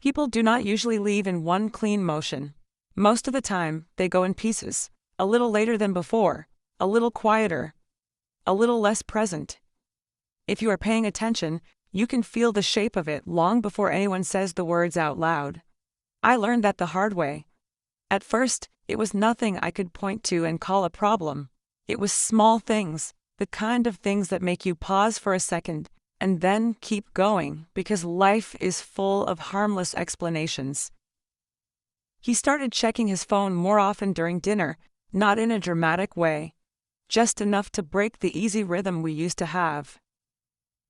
People do not usually leave in one clean motion. Most of the time, they go in pieces, a little later than before, a little quieter, a little less present. If you are paying attention, you can feel the shape of it long before anyone says the words out loud. I learned that the hard way. At first, it was nothing I could point to and call a problem. It was small things, the kind of things that make you pause for a second and then keep going, because life is full of harmless explanations. He started checking his phone more often during dinner, not in a dramatic way, just enough to break the easy rhythm we used to have.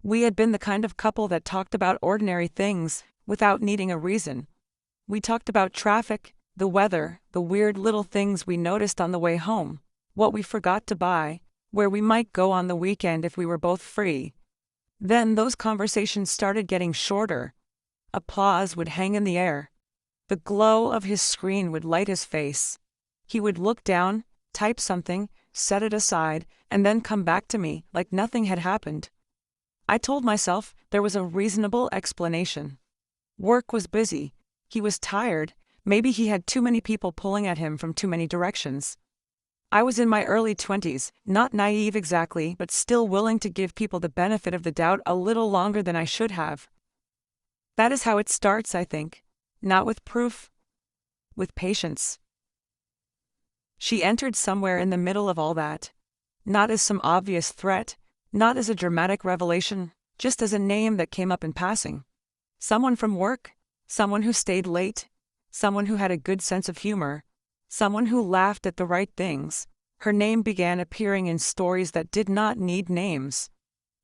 We had been the kind of couple that talked about ordinary things without needing a reason. We talked about traffic, the weather, the weird little things we noticed on the way home, what we forgot to buy, where we might go on the weekend if we were both free. Then those conversations started getting shorter. A pause would hang in the air. The glow of his screen would light his face. He would look down, type something, set it aside, and then come back to me like nothing had happened. I told myself there was a reasonable explanation. Work was busy. He was tired. Maybe he had too many people pulling at him from too many directions. I was in my early 20s, not naive exactly, but still willing to give people the benefit of the doubt a little longer than I should have. That is how it starts, I think. Not with proof, with patience. She entered somewhere in the middle of all that. Not as some obvious threat, not as a dramatic revelation, just as a name that came up in passing. Someone from work, someone who stayed late, someone who had a good sense of humor, someone who laughed at the right things. Her name began appearing in stories that did not need names.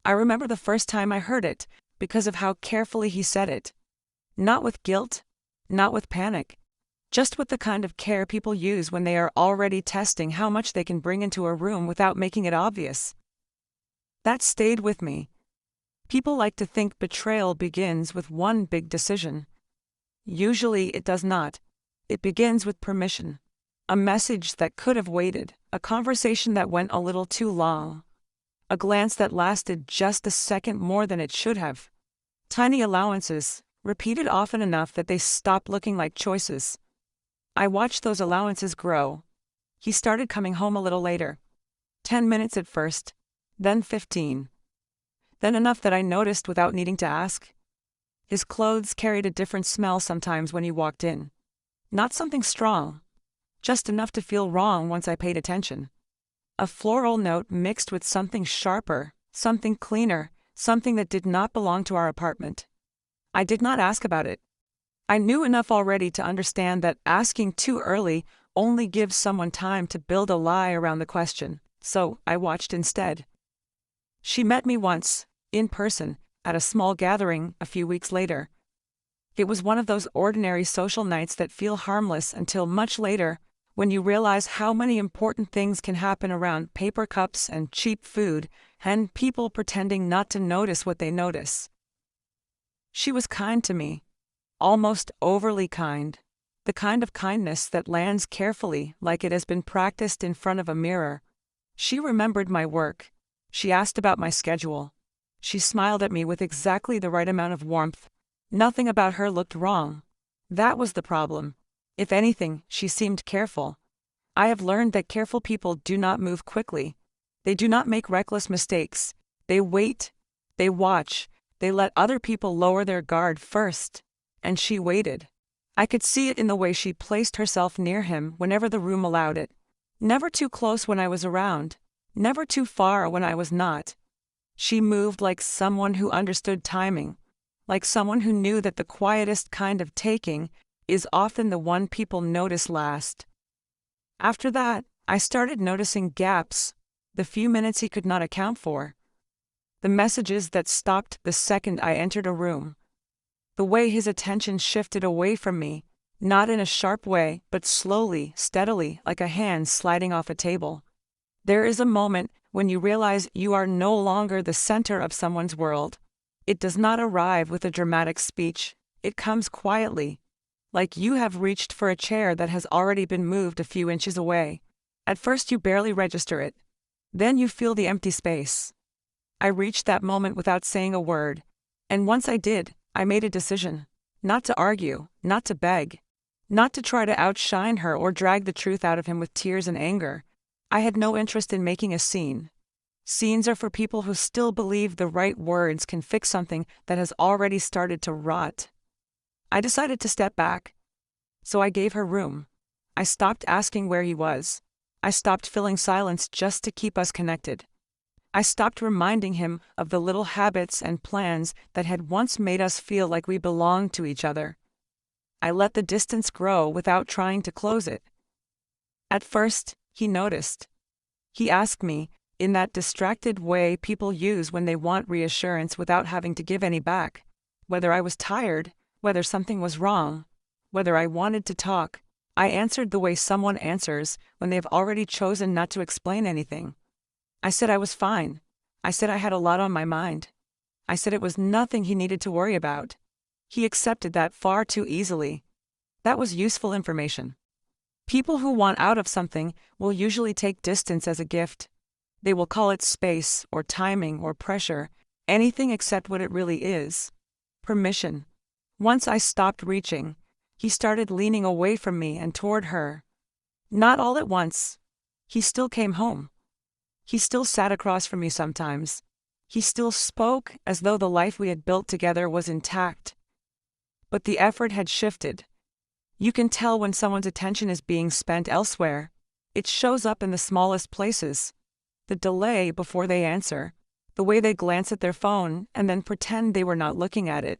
I remember the first time I heard it, because of how carefully he said it. Not with guilt, not with panic, just with the kind of care people use when they are already testing how much they can bring into a room without making it obvious. That stayed with me. People like to think betrayal begins with one big decision. Usually it does not. It begins with permission. A message that could have waited, a conversation that went a little too long, a glance that lasted just a second more than it should have. Tiny allowances, repeated often enough that they stopped looking like choices. I watched those allowances grow. He started coming home a little later. 10 minutes at first, then 15. Then enough that I noticed without needing to ask. His clothes carried a different smell sometimes when he walked in. Not something strong, just enough to feel wrong once I paid attention. A floral note mixed with something sharper, something cleaner, something that did not belong to our apartment. I did not ask about it. I knew enough already to understand that asking too early only gives someone time to build a lie around the question, so I watched instead. She met me once, in person, at a small gathering a few weeks later. It was one of those ordinary social nights that feel harmless until much later, when you realize how many important things can happen around paper cups and cheap food, and people pretending not to notice what they notice. She was kind to me. Almost overly kind. The kind of kindness that lands carefully, like it has been practiced in front of a mirror. She remembered my work. She asked about my schedule. She smiled at me with exactly the right amount of warmth. Nothing about her looked wrong. That was the problem. If anything, she seemed careful. I have learned that careful people do not move quickly. They do not make reckless mistakes. They wait. They watch. They let other people lower their guard first. And she waited. I could see it in the way she placed herself near him whenever the room allowed it. Never too close when I was around. Never too far when I was not. She moved like someone who understood timing. Like someone who knew that the quietest kind of taking is often the one people notice last. After that, I started noticing gaps, the few minutes he could not account for. The messages that stopped the second I entered a room. The way his attention shifted away from me, not in a sharp way, but slowly, steadily, like a hand sliding off a table. There is a moment when you realize you are no longer the center of someone's world. It does not arrive with a dramatic speech. It comes quietly, like you have reached for a chair that has already been moved a few inches away. At first you barely register it. Then you feel the empty space. I reached that moment without saying a word, and once I did, I made a decision. not to argue, not to beg, not to try to outshine her or drag the truth out of him with tears and anger. I had no interest in making a scene. Scenes are for people who still believe the right words can fix something that has already started to rot. I decided to step back. So I gave her room. I stopped asking where he was. I stopped filling silence just to keep us connected. I stopped reminding him of the little habits and plans that had once made us feel like we belonged to each other. I let the distance grow without trying to close it. At first, he noticed. He asked me, in that distracted way people use when they want reassurance without having to give any back, whether I was tired, whether something was wrong, whether I wanted to talk. I answered the way someone answers when they've already chosen not to explain anything. I said I was fine. I said I had a lot on my mind. I said it was nothing he needed to worry about. He accepted that far too easily. That was useful information. People who want out of something will usually take distance as a gift. They will call it space or timing or pressure, anything except what it really is. Permission. Once I stopped reaching, he started leaning away from me and toward her. Not all at once. He still came home. He still sat across from me sometimes. He still spoke as though the life we had built together was intact. But the effort had shifted. You can tell when someone's attention is being spent elsewhere. It shows up in the smallest places. The delay before they answer, the way they glance at their phone and then pretend they were not looking at it.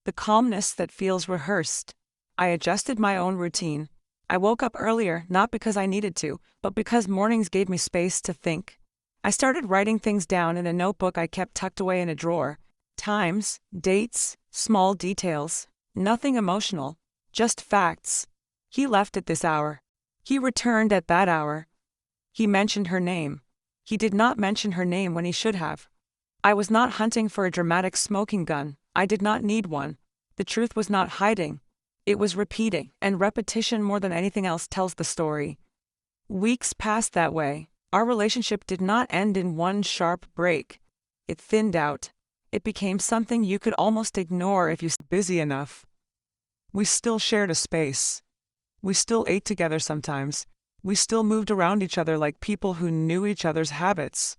The calmness that feels rehearsed. I adjusted my own routine. I woke up earlier not because I needed to, but because mornings gave me space to think. I started writing things down in a notebook I kept tucked away in a drawer. Times, dates, small details. Nothing emotional. Just facts. He left at this hour. He returned at that hour. He mentioned her name. He did not mention her name when he should have. I was not hunting for a dramatic smoking gun. I did not need one. The truth was not hiding. It was repeating, and repetition more than anything else tells the story. Weeks passed that way. Our relationship did not end in one sharp break. It thinned out. It became something you could almost ignore if you were busy enough. We still shared a space. We still ate together sometimes. We still moved around each other like people who knew each other's habits.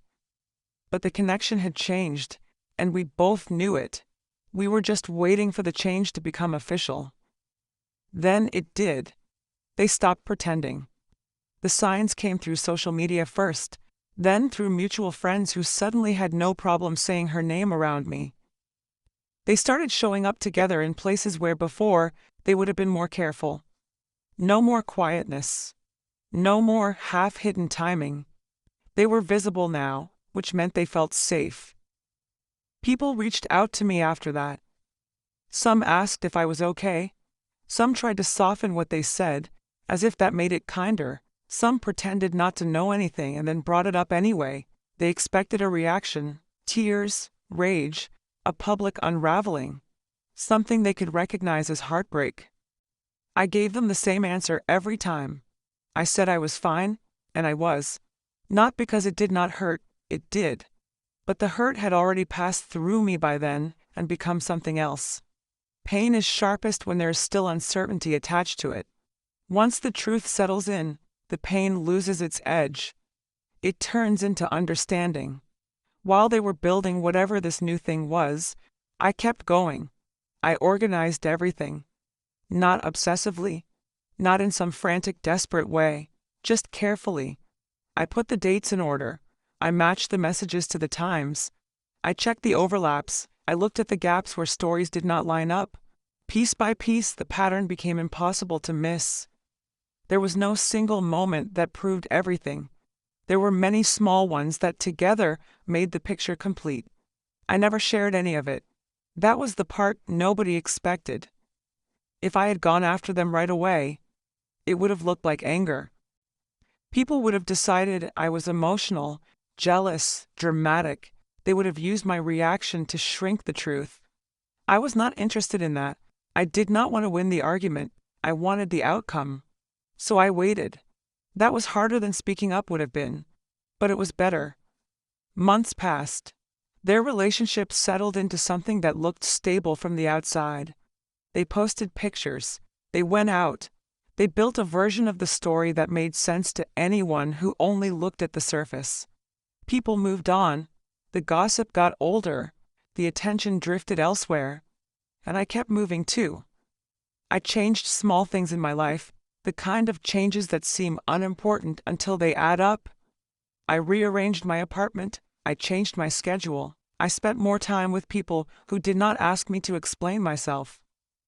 But the connection had changed, and we both knew it. We were just waiting for the change to become official. Then it did. They stopped pretending. The signs came through social media first, then through mutual friends who suddenly had no problem saying her name around me. They started showing up together in places where before they would have been more careful. No more quietness. No more half-hidden timing. They were visible now, which meant they felt safe. People reached out to me after that. Some asked if I was okay. Some tried to soften what they said, as if that made it kinder. Some pretended not to know anything and then brought it up anyway. They expected a reaction, tears, rage, a public unraveling, something they could recognize as heartbreak. I gave them the same answer every time. I said I was fine, and I was. Not because it did not hurt, it did. But the hurt had already passed through me by then and become something else. Pain is sharpest when there is still uncertainty attached to it. Once the truth settles in, the pain loses its edge. It turns into understanding. While they were building whatever this new thing was, I kept going. I organized everything. Not obsessively, not in some frantic, desperate way, just carefully. I put the dates in order. I matched the messages to the times. I checked the overlaps. I looked at the gaps where stories did not line up. Piece by piece, the pattern became impossible to miss. There was no single moment that proved everything. There were many small ones that together made the picture complete. I never shared any of it. That was the part nobody expected. If I had gone after them right away, it would have looked like anger. People would have decided I was emotional, jealous, dramatic. They would have used my reaction to shrink the truth. I was not interested in that. I did not want to win the argument. I wanted the outcome. So I waited. That was harder than speaking up would have been. But it was better. Months passed. Their relationship settled into something that looked stable from the outside. They posted pictures. They went out. They built a version of the story that made sense to anyone who only looked at the surface. People moved on. The gossip got older. The attention drifted elsewhere. And I kept moving too. I changed small things in my life, the kind of changes that seem unimportant until they add up. I rearranged my apartment. I changed my schedule. I spent more time with people who did not ask me to explain myself.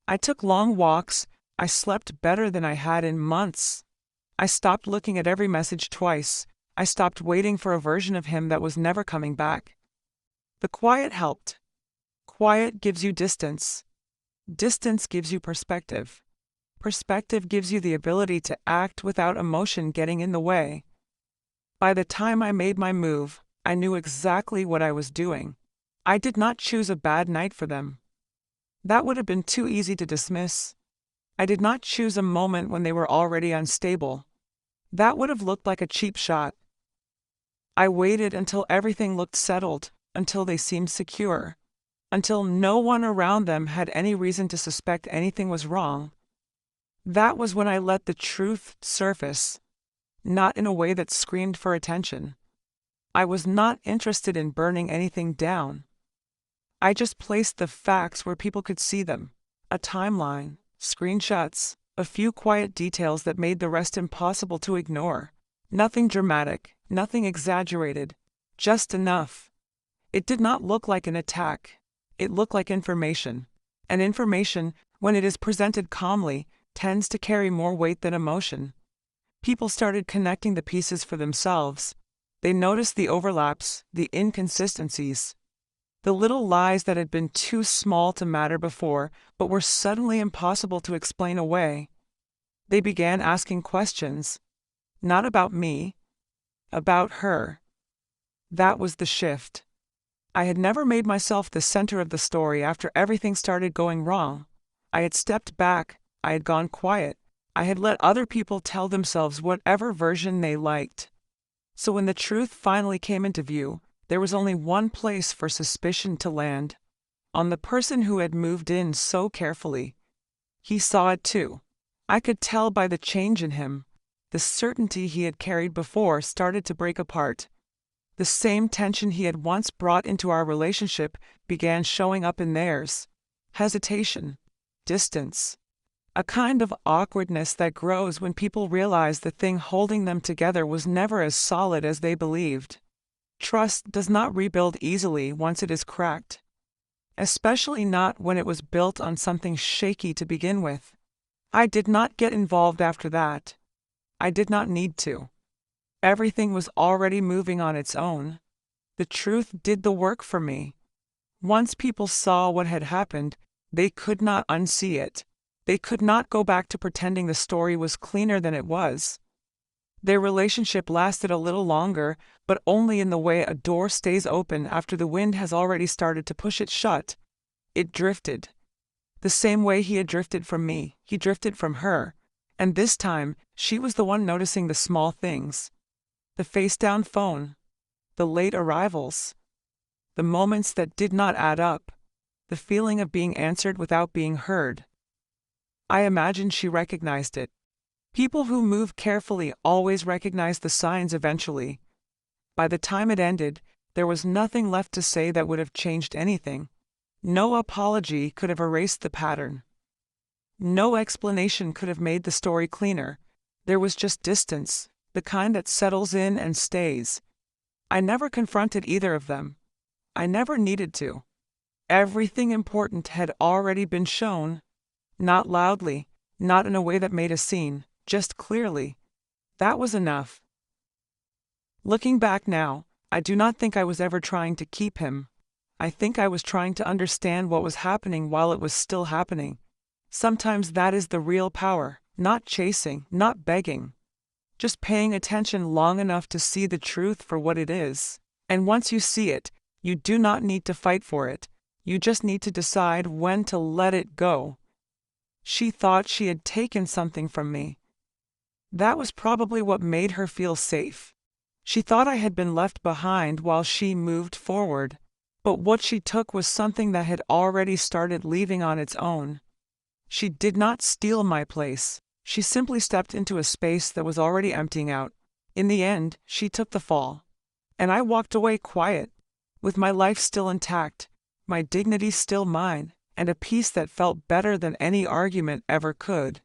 I took long walks. I slept better than I had in months. I stopped looking at every message twice. I stopped waiting for a version of him that was never coming back. The quiet helped. Quiet gives you distance. Distance gives you perspective. Perspective gives you the ability to act without emotion getting in the way. By the time I made my move, I knew exactly what I was doing. I did not choose a bad night for them. That would have been too easy to dismiss. I did not choose a moment when they were already unstable. That would have looked like a cheap shot. I waited until everything looked settled, until they seemed secure, until no one around them had any reason to suspect anything was wrong. That was when I let the truth surface, not in a way that screamed for attention. I was not interested in burning anything down. I just placed the facts where people could see them. A timeline, screenshots, a few quiet details that made the rest impossible to ignore. Nothing dramatic, nothing exaggerated, just enough. It did not look like an attack. It looked like information. And information, when it is presented calmly, tends to carry more weight than emotion. People started connecting the pieces for themselves. They noticed the overlaps, the inconsistencies. The little lies that had been too small to matter before, but were suddenly impossible to explain away. They began asking questions. Not about me, about her. That was the shift. I had never made myself the center of the story after everything started going wrong. I had stepped back. I had gone quiet. I had let other people tell themselves whatever version they liked. So when the truth finally came into view, there was only one place for suspicion to land: on the person who had moved in so carefully. He saw it too. I could tell by the change in him. The certainty he had carried before started to break apart. The same tension he had once brought into our relationship began showing up in theirs. Hesitation, distance, a kind of awkwardness that grows when people realize the thing holding them together was never as solid as they believed. Trust does not rebuild easily once it is cracked, especially not when it was built on something shaky to begin with. I did not get involved after that. I did not need to. Everything was already moving on its own. The truth did the work for me. Once people saw what had happened, they could not unsee it. They could not go back to pretending the story was cleaner than it was. Their relationship lasted a little longer, but only in the way a door stays open after the wind has already started to push it shut. It drifted. The same way he had drifted from me, he drifted from her. And this time, she was the one noticing the small things. The face-down phone. The late arrivals. The moments that did not add up. The feeling of being answered without being heard. I imagine she recognized it. People who move carefully always recognize the signs eventually. By the time it ended, there was nothing left to say that would have changed anything. No apology could have erased the pattern. No explanation could have made the story cleaner. There was just distance, the kind that settles in and stays. I never confronted either of them. I never needed to. Everything important had already been shown. Not loudly, not in a way that made a scene, just clearly. That was enough. Looking back now, I do not think I was ever trying to keep him. I think I was trying to understand what was happening while it was still happening. Sometimes that is the real power, not chasing, not begging. Just paying attention long enough to see the truth for what it is. And once you see it, you do not need to fight for it. You just need to decide when to let it go. She thought she had taken something from me. That was probably what made her feel safe. She thought I had been left behind while she moved forward. But what she took was something that had already started leaving on its own. She did not steal my place. She simply stepped into a space that was already emptying out. In the end, she took the fall. And I walked away quiet, with my life still intact, my dignity still mine, and a peace that felt better than any argument ever could.